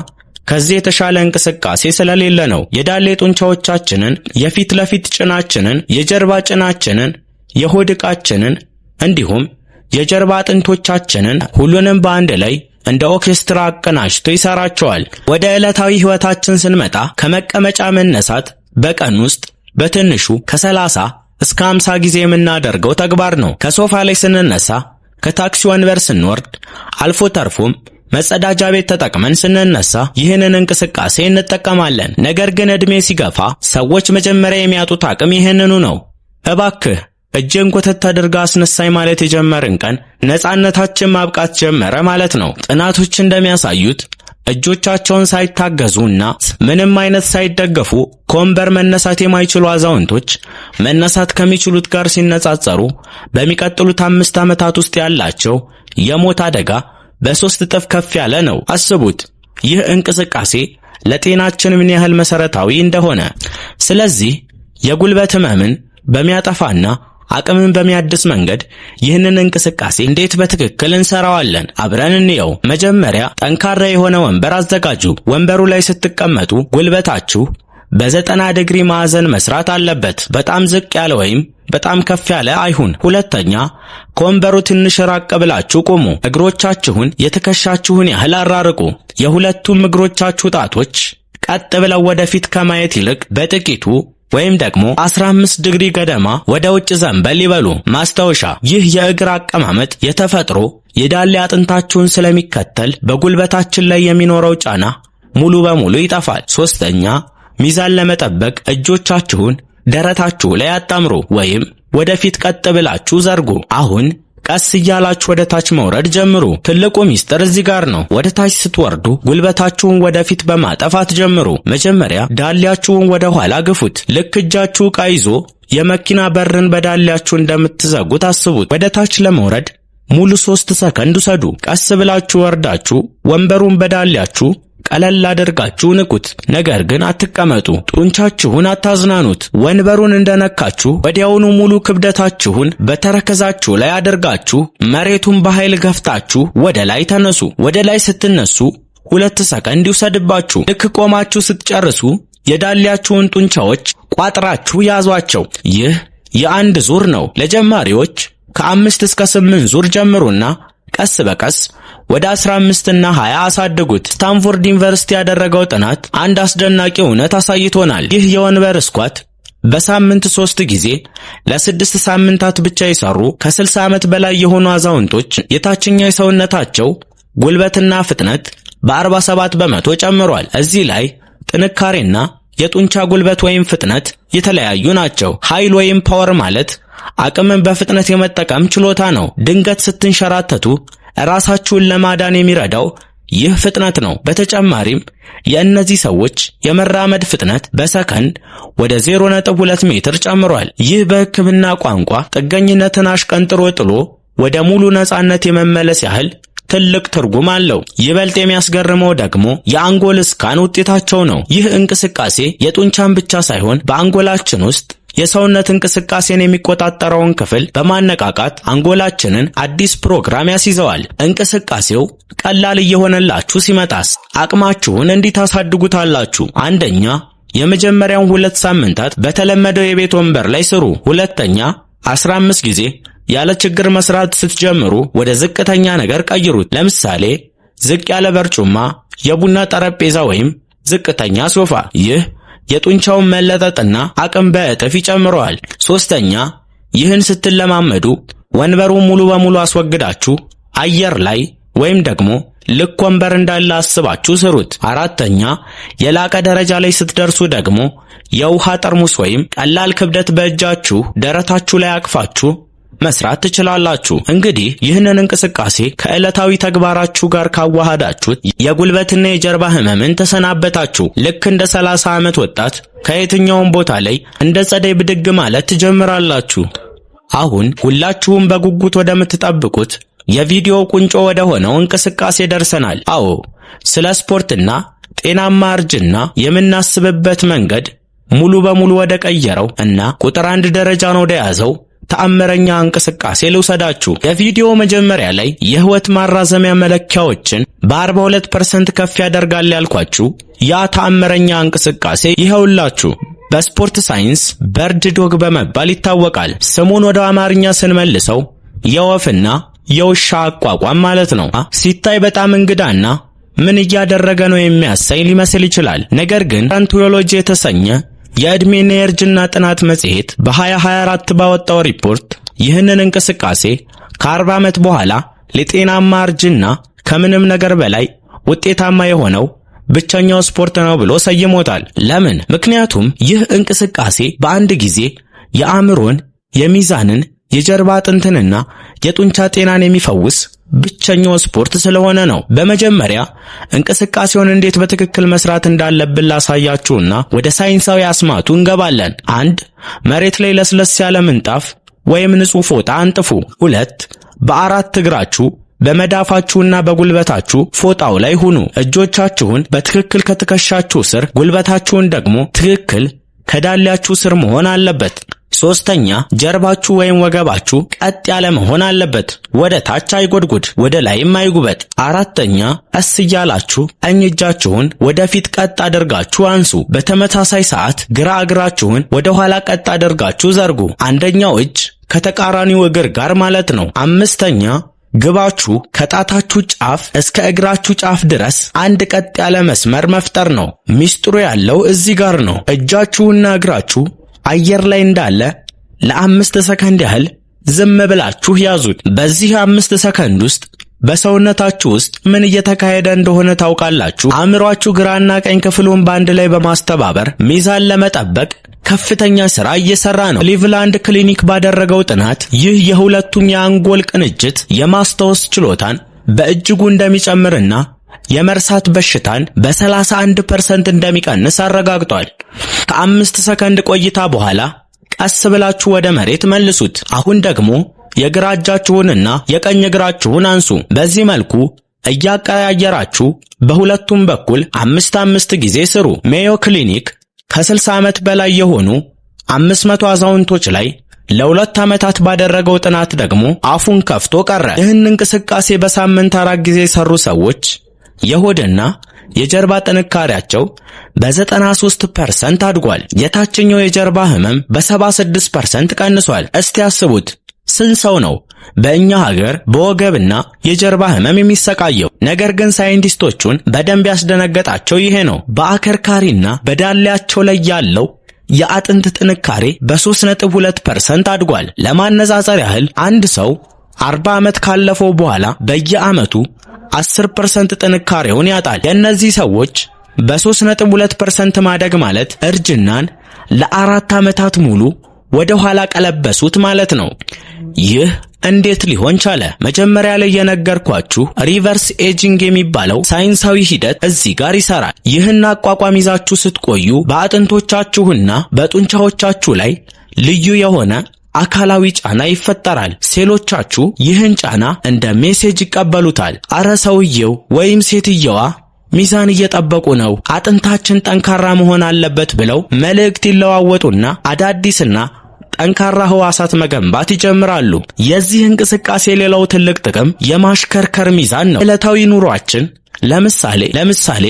A: ከዚህ የተሻለ እንቅስቃሴ ስለሌለ ነው። የዳሌ ጡንቻዎቻችንን፣ የፊት ለፊት ጭናችንን፣ የጀርባ ጭናችንን፣ የሆድ ዕቃችንን እንዲሁም የጀርባ አጥንቶቻችንን ሁሉንም በአንድ ላይ እንደ ኦርኬስትራ አቀናጅቶ ይሰራቸዋል። ወደ ዕለታዊ ህይወታችን ስንመጣ ከመቀመጫ መነሳት በቀን ውስጥ በትንሹ ከ30 እስከ 50 ጊዜ የምናደርገው ተግባር ነው። ከሶፋ ላይ ስንነሳ፣ ከታክሲ ወንበር ስንወርድ፣ አልፎ ተርፎም መጸዳጃ ቤት ተጠቅመን ስንነሳ ይህንን እንቅስቃሴ እንጠቀማለን። ነገር ግን ዕድሜ ሲገፋ ሰዎች መጀመሪያ የሚያጡት አቅም ይህንኑ ነው። እባክህ እጄን ኮተት አድርጋ አስነሳኝ ማለት የጀመርን ቀን ነፃነታችን ማብቃት ጀመረ ማለት ነው። ጥናቶች እንደሚያሳዩት እጆቻቸውን ሳይታገዙና ምንም አይነት ሳይደገፉ ከወንበር መነሳት የማይችሉ አዛውንቶች መነሳት ከሚችሉት ጋር ሲነጻጸሩ በሚቀጥሉት 5 ዓመታት ውስጥ ያላቸው የሞት አደጋ በ3 እጥፍ ከፍ ያለ ነው። አስቡት ይህ እንቅስቃሴ ለጤናችን ምን ያህል መሰረታዊ እንደሆነ። ስለዚህ የጉልበት ህመምን በሚያጠፋና አቅምን በሚያድስ መንገድ ይህንን እንቅስቃሴ እንዴት በትክክል እንሰራዋለን? አብረን እንየው። መጀመሪያ ጠንካራ የሆነ ወንበር አዘጋጁ። ወንበሩ ላይ ስትቀመጡ ጉልበታችሁ በ90 ዲግሪ ማዕዘን መስራት አለበት። በጣም ዝቅ ያለ ወይም በጣም ከፍ ያለ አይሁን። ሁለተኛ ከወንበሩ ትንሽ ራቅ ብላችሁ ቁሙ። እግሮቻችሁን የትከሻችሁን ያህል አራርቁ። የሁለቱም እግሮቻችሁ ጣቶች ቀጥ ብለው ወደፊት ከማየት ይልቅ በጥቂቱ ወይም ደግሞ 15 ዲግሪ ገደማ ወደ ውጭ ዘንበል ይበሉ። ማስታወሻ፣ ይህ የእግር አቀማመጥ የተፈጥሮ የዳሌ አጥንታችሁን ስለሚከተል በጉልበታችን ላይ የሚኖረው ጫና ሙሉ በሙሉ ይጠፋል። ሶስተኛ ሚዛን ለመጠበቅ እጆቻችሁን ደረታችሁ ላይ አጣምሩ ወይም ወደፊት ቀጥ ብላችሁ ዘርጉ። አሁን ቀስ እያላችሁ ወደ ታች መውረድ ጀምሩ። ትልቁ ሚስጥር እዚህ ጋር ነው። ወደ ታች ስትወርዱ ጉልበታችሁን ወደፊት በማጠፍ አትጀምሩ። መጀመሪያ ዳሌያችሁን ወደ ኋላ ግፉት። ልክ እጃችሁ ዕቃ ይዞ የመኪና በርን በዳሌያችሁ እንደምትዘጉት አስቡት። ወደ ታች ለመውረድ ሙሉ 3 ሰከንድ ውሰዱ። ቀስ ብላችሁ ወርዳችሁ ወንበሩን በዳሌያችሁ ቀለል አድርጋችሁ ንቁት። ነገር ግን አትቀመጡ። ጡንቻችሁን አታዝናኑት። ወንበሩን እንደነካችሁ ወዲያውኑ ሙሉ ክብደታችሁን በተረከዛችሁ ላይ አድርጋችሁ መሬቱን በኃይል ገፍታችሁ ወደ ላይ ተነሱ። ወደ ላይ ስትነሱ 2 ሰከንድ ይውሰድባችሁ። ልክ ቆማችሁ ስትጨርሱ የዳሌያችሁን ጡንቻዎች ቋጥራችሁ ያዟቸው። ይህ የአንድ ዙር ነው። ለጀማሪዎች ከ5 እስከ 8 ዙር ጀምሩና ቀስ በቀስ ወደ 15 እና 20 አሳድጉት። ስታንፎርድ ዩኒቨርሲቲ ያደረገው ጥናት አንድ አስደናቂ እውነት አሳይቶናል። ይህ የወንበር ስኳት በሳምንት 3 ጊዜ ለ6 ሳምንታት ብቻ የሰሩ ከ60 ዓመት በላይ የሆኑ አዛውንቶች የታችኛው የሰውነታቸው ጉልበትና ፍጥነት በ47 በመቶ ጨምሯል። እዚህ ላይ ጥንካሬና የጡንቻ ጉልበት ወይም ፍጥነት የተለያዩ ናቸው። ኃይል ወይም ፓወር ማለት አቅምን በፍጥነት የመጠቀም ችሎታ ነው። ድንገት ስትንሸራተቱ ራሳችሁን ለማዳን የሚረዳው ይህ ፍጥነት ነው። በተጨማሪም የእነዚህ ሰዎች የመራመድ ፍጥነት በሰከንድ ወደ 0.2 ሜትር ጨምሯል። ይህ በሕክምና ቋንቋ ጥገኝነትን አሽቀንጥሮ ጥሎ ወደ ሙሉ ነፃነት የመመለስ ያህል ትልቅ ትርጉም አለው። ይበልጥ የሚያስገርመው ደግሞ የአንጎል ስካን ውጤታቸው ነው። ይህ እንቅስቃሴ የጡንቻን ብቻ ሳይሆን በአንጎላችን ውስጥ የሰውነት እንቅስቃሴን የሚቆጣጠረውን ክፍል በማነቃቃት አንጎላችንን አዲስ ፕሮግራም ያስይዘዋል። እንቅስቃሴው ቀላል እየሆነላችሁ ሲመጣስ አቅማችሁን እንዴት ታሳድጉታላችሁ? አንደኛ፣ የመጀመሪያውን 2 ሳምንታት በተለመደው የቤት ወንበር ላይ ስሩ። ሁለተኛ፣ 15 ጊዜ ያለ ችግር መስራት ስትጀምሩ ወደ ዝቅተኛ ነገር ቀይሩት። ለምሳሌ ዝቅ ያለ በርጩማ፣ የቡና ጠረጴዛ ወይም ዝቅተኛ ሶፋ። ይህ የጡንቻውን መለጠጥና አቅም በእጥፍ ይጨምረዋል። ሶስተኛ፣ ይህን ስትለማመዱ ወንበሩን ሙሉ በሙሉ አስወግዳችሁ አየር ላይ ወይም ደግሞ ልክ ወንበር እንዳለ አስባችሁ ስሩት። አራተኛ፣ የላቀ ደረጃ ላይ ስትደርሱ ደግሞ የውሃ ጠርሙስ ወይም ቀላል ክብደት በእጃችሁ ደረታችሁ ላይ አቅፋችሁ መስራት ትችላላችሁ። እንግዲህ ይህንን እንቅስቃሴ ከዕለታዊ ተግባራችሁ ጋር ካዋሃዳችሁት የጉልበትና የጀርባ ህመምን ተሰናበታችሁ። ልክ እንደ 30 ዓመት ወጣት ከየትኛውም ቦታ ላይ እንደ ጸደይ ብድግ ማለት ትጀምራላችሁ። አሁን ሁላችሁም በጉጉት ወደምትጠብቁት የቪዲዮ ቁንጮ ወደ ሆነው እንቅስቃሴ ደርሰናል። አዎ፣ ስለ ስፖርትና ጤናማ እርጅና የምናስብበት መንገድ ሙሉ በሙሉ ወደ ቀየረው እና ቁጥር 1 ደረጃን ወደ ያዘው ተአምረኛ እንቅስቃሴ ልውሰዳችሁ። የቪዲዮ መጀመሪያ ላይ የህይወት ማራዘሚያ መለኪያዎችን በ42% ከፍ ያደርጋል ያልኳችሁ ያ ተአምረኛ እንቅስቃሴ ይኸውላችሁ። በስፖርት ሳይንስ በርድ ዶግ በመባል ይታወቃል። ስሙን ወደ አማርኛ ስንመልሰው የወፍና የውሻ አቋቋም ማለት ነው። ሲታይ በጣም እንግዳና ምን እያደረገ ነው የሚያሳይ ሊመስል ይችላል። ነገር ግን አንቶሎጂ የተሰኘ የዕድሜና የእርጅና ጥናት መጽሔት በ2024 ባወጣው ሪፖርት ይህንን እንቅስቃሴ ከ40 ዓመት በኋላ ለጤናማ እርጅና ከምንም ነገር በላይ ውጤታማ የሆነው ብቸኛው ስፖርት ነው ብሎ ሰይሞታል። ለምን? ምክንያቱም ይህ እንቅስቃሴ በአንድ ጊዜ የአእምሮን፣ የሚዛንን፣ የጀርባ አጥንትንና የጡንቻ ጤናን የሚፈውስ ብቸኛው ስፖርት ስለሆነ ነው። በመጀመሪያ እንቅስቃሴውን እንዴት በትክክል መስራት እንዳለብን ላሳያችሁና ወደ ሳይንሳዊ አስማቱ እንገባለን። 1. መሬት ላይ ለስለስ ያለ ምንጣፍ ወይም ንጹህ ፎጣ አንጥፉ። 2. በአራት እግራችሁ በመዳፋችሁና በጉልበታችሁ ፎጣው ላይ ሁኑ። እጆቻችሁን በትክክል ከትከሻችሁ ስር፣ ጉልበታችሁን ደግሞ ትክክል ከዳሌያችሁ ስር መሆን አለበት። 3. ጀርባችሁ ወይም ወገባችሁ ቀጥ ያለ መሆን አለበት። ወደ ታች አይጎድጉድ፣ ወደ ላይም አይጉበጥ። 4. ቀስ እያላችሁ ቀኝ እጃችሁን ወደፊት ቀጥ አድርጋችሁ አንሱ። በተመሳሳይ ሰዓት ግራ እግራችሁን ወደ ኋላ ቀጥ አድርጋችሁ ዘርጉ። አንደኛው እጅ ከተቃራኒው እግር ጋር ማለት ነው። 5. ግባችሁ ከጣታችሁ ጫፍ እስከ እግራችሁ ጫፍ ድረስ አንድ ቀጥ ያለ መስመር መፍጠር ነው። ሚስጥሩ ያለው እዚህ ጋር ነው። እጃችሁና እግራችሁ አየር ላይ እንዳለ ለ5 ሰከንድ ያህል ዝም ብላችሁ ያዙት። በዚህ 5 ሰከንድ ውስጥ በሰውነታችሁ ውስጥ ምን እየተካሄደ እንደሆነ ታውቃላችሁ። አእምሯችሁ ግራና ቀኝ ክፍሉን በአንድ ላይ በማስተባበር ሚዛን ለመጠበቅ ከፍተኛ ሥራ እየሰራ ነው። ክሊቭላንድ ክሊኒክ ባደረገው ጥናት ይህ የሁለቱም የአንጎል ቅንጅት የማስታወስ ችሎታን በእጅጉ እንደሚጨምርና የመርሳት በሽታን በ31% እንደሚቀንስ አረጋግጧል። ከ5 ሰከንድ ቆይታ በኋላ ቀስ ብላችሁ ወደ መሬት መልሱት። አሁን ደግሞ የግራ እጃችሁንና የቀኝ እግራችሁን አንሱ። በዚህ መልኩ እያቀያየራችሁ በሁለቱም በኩል 5 ጊዜ ስሩ። ሜዮ ክሊኒክ ከ60 ዓመት በላይ የሆኑ 500 አዛውንቶች ላይ ለ2 ዓመታት ባደረገው ጥናት ደግሞ አፉን ከፍቶ ቀረ። ይህን እንቅስቃሴ በሳምንት 4 ጊዜ የሰሩ ሰዎች የሆድና የጀርባ ጥንካሬያቸው በ93% አድጓል። የታችኛው የጀርባ ህመም በ76% ቀንሷል። እስቲ አስቡት፣ ስንት ሰው ነው በእኛ ሀገር በወገብና የጀርባ ህመም የሚሰቃየው? ነገር ግን ሳይንቲስቶቹን በደንብ ያስደነገጣቸው ይሄ ነው። በአከርካሪና በዳሌያቸው ላይ ያለው የአጥንት ጥንካሬ በ3.2% አድጓል። ለማነጻጸር ያህል አንድ ሰው 40 ዓመት ካለፈው በኋላ በየዓመቱ 10% ጥንካሬውን ያጣል። የእነዚህ ሰዎች በ3.2% ማደግ ማለት እርጅናን ለ4 ዓመታት ሙሉ ወደ ኋላ ቀለበሱት ማለት ነው። ይህ እንዴት ሊሆን ቻለ? መጀመሪያ ላይ የነገርኳችሁ ሪቨርስ ኤጂንግ የሚባለው ሳይንሳዊ ሂደት እዚህ ጋር ይሰራል። ይህን አቋቋም ይዛችሁ ስትቆዩ በአጥንቶቻችሁና በጡንቻዎቻችሁ ላይ ልዩ የሆነ አካላዊ ጫና ይፈጠራል። ሴሎቻችሁ ይህን ጫና እንደ ሜሴጅ ይቀበሉታል። አረ ሰውየው ወይም ሴትየዋ ሚዛን እየጠበቁ ነው፣ አጥንታችን ጠንካራ መሆን አለበት ብለው መልእክት ይለዋወጡና አዳዲስና ጠንካራ ህዋሳት መገንባት ይጀምራሉ። የዚህ እንቅስቃሴ ሌላው ትልቅ ጥቅም የማሽከርከር ሚዛን ነው። ዕለታዊ ኑሯችን ለምሳሌ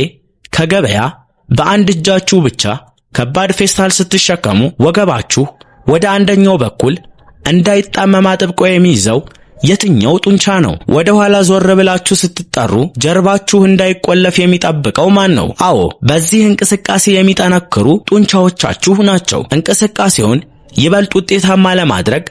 A: ከገበያ በአንድ እጃችሁ ብቻ ከባድ ፌስታል ስትሸከሙ ወገባችሁ ወደ አንደኛው በኩል እንዳይጣመም አጥብቆ የሚይዘው የትኛው ጡንቻ ነው? ወደ ኋላ ዞር ብላችሁ ስትጠሩ ጀርባችሁ እንዳይቆለፍ የሚጠብቀው ማን ነው? አዎ፣ በዚህ እንቅስቃሴ የሚጠነክሩ ጡንቻዎቻችሁ ናቸው። እንቅስቃሴውን ይበልጥ ውጤታማ ለማድረግ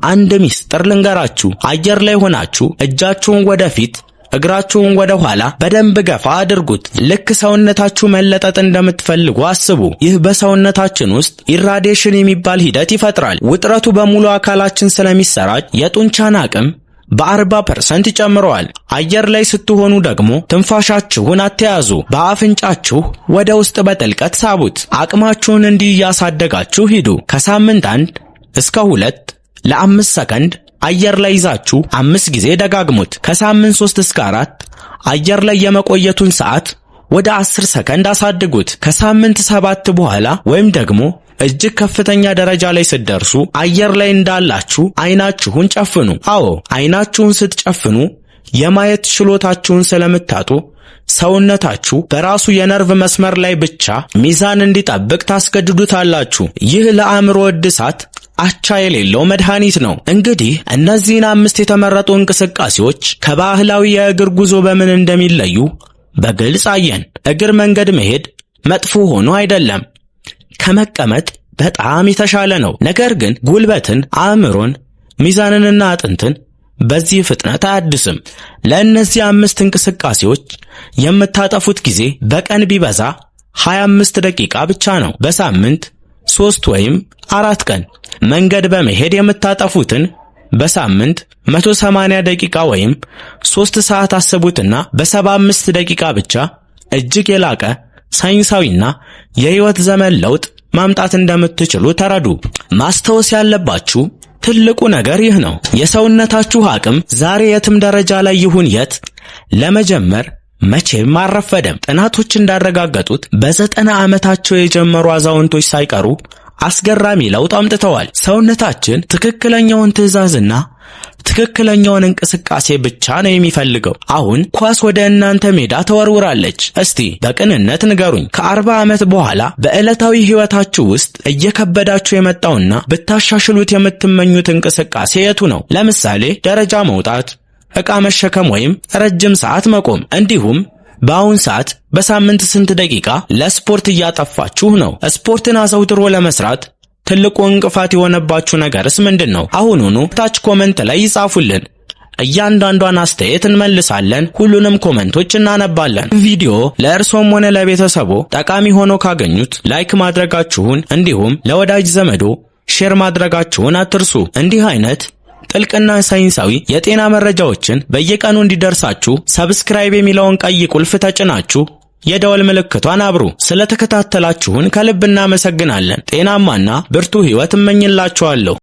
A: አንድ ሚስጥር ልንገራችሁ። አየር ላይ ሆናችሁ እጃችሁን ወደፊት እግራችሁን ወደ ኋላ በደንብ ገፋ አድርጉት። ልክ ሰውነታችሁ መለጠጥ እንደምትፈልጉ አስቡ። ይህ በሰውነታችን ውስጥ ኢራዲዬሽን የሚባል ሂደት ይፈጥራል። ውጥረቱ በሙሉ አካላችን ስለሚሰራጭ የጡንቻን አቅም በ40% ይጨምረዋል። አየር ላይ ስትሆኑ ደግሞ ትንፋሻችሁን አትያዙ። በአፍንጫችሁ ወደ ውስጥ በጥልቀት ሳቡት። አቅማችሁን እንዲህ እያሳደጋችሁ ሂዱ። ከሳምንት 1 እስከ 2 ለ5 ሰከንድ አየር ላይ ይዛችሁ 5 ጊዜ ደጋግሙት። ከሳምንት 3 እስከ 4 አየር ላይ የመቆየቱን ሰዓት ወደ 10 ሰከንድ አሳድጉት። ከሳምንት 7 በኋላ ወይም ደግሞ እጅግ ከፍተኛ ደረጃ ላይ ስትደርሱ አየር ላይ እንዳላችሁ አይናችሁን ጨፍኑ። አዎ፣ አይናችሁን ስትጨፍኑ የማየት ችሎታችሁን ስለምታጡ ሰውነታችሁ በራሱ የነርቭ መስመር ላይ ብቻ ሚዛን እንዲጠብቅ ታስገድዱታላችሁ። ይህ ለአእምሮ እድሳት አቻ የሌለው መድኃኒት ነው። እንግዲህ እነዚህን 5 የተመረጡ እንቅስቃሴዎች ከባህላዊ የእግር ጉዞ በምን እንደሚለዩ በግልጽ አየን። እግር መንገድ መሄድ መጥፎ ሆኖ አይደለም፣ ከመቀመጥ በጣም የተሻለ ነው። ነገር ግን ጉልበትን፣ አእምሮን፣ ሚዛንንና አጥንትን በዚህ ፍጥነት አያድስም። ለእነዚህ 5 እንቅስቃሴዎች የምታጠፉት ጊዜ በቀን ቢበዛ 25 ደቂቃ ብቻ ነው። በሳምንት 3 ወይም 4 ቀን መንገድ በመሄድ የምታጠፉትን በሳምንት 180 ደቂቃ ወይም 3 ሰዓት አስቡትና በ75 ደቂቃ ብቻ እጅግ የላቀ ሳይንሳዊና የህይወት ዘመን ለውጥ ማምጣት እንደምትችሉ ተረዱ። ማስተዋል ያለባችሁ ትልቁ ነገር ይህ ነው። የሰውነታችሁ አቅም ዛሬ የትም ደረጃ ላይ ይሁን የት ለመጀመር መቼም አልረፈደም። ጥናቶች እንዳረጋገጡት በ90 ዓመታቸው የጀመሩ አዛውንቶች ሳይቀሩ አስገራሚ ለውጥ አምጥተዋል። ሰውነታችን ትክክለኛውን ትዕዛዝና ትክክለኛውን እንቅስቃሴ ብቻ ነው የሚፈልገው። አሁን ኳስ ወደ እናንተ ሜዳ ተወርውራለች። እስቲ በቅንነት ንገሩኝ፣ ከ40 ዓመት በኋላ በዕለታዊ ህይወታችሁ ውስጥ እየከበዳችሁ የመጣውና ብታሻሽሉት የምትመኙት እንቅስቃሴ የቱ ነው? ለምሳሌ ደረጃ መውጣት፣ ዕቃ መሸከም ወይም ረጅም ሰዓት መቆም። እንዲሁም በአሁን ሰዓት በሳምንት ስንት ደቂቃ ለስፖርት እያጠፋችሁ ነው? ስፖርትን አዘውትሮ ለመስራት ትልቁ እንቅፋት የሆነባችሁ ነገርስ ምንድነው? አሁኑኑ ታች ኮሜንት ላይ ይጻፉልን። እያንዳንዷን አስተያየት እንመልሳለን። ሁሉንም ኮሜንቶች እናነባለን። ቪዲዮ ለእርሶም ሆነ ለቤተሰቦ ጠቃሚ ሆኖ ካገኙት ላይክ ማድረጋችሁን እንዲሁም ለወዳጅ ዘመዶ ሼር ማድረጋችሁን አትርሱ። እንዲህ አይነት ጥልቅና ሳይንሳዊ የጤና መረጃዎችን በየቀኑ እንዲደርሳችሁ ሰብስክራይብ የሚለውን ቀይ ቁልፍ ተጭናችሁ የደወል ምልክቷን አብሩ። ስለተከታተላችሁን ከልብ እናመሰግናለን። ጤናማና ብርቱ ህይወት እመኝላችኋለሁ።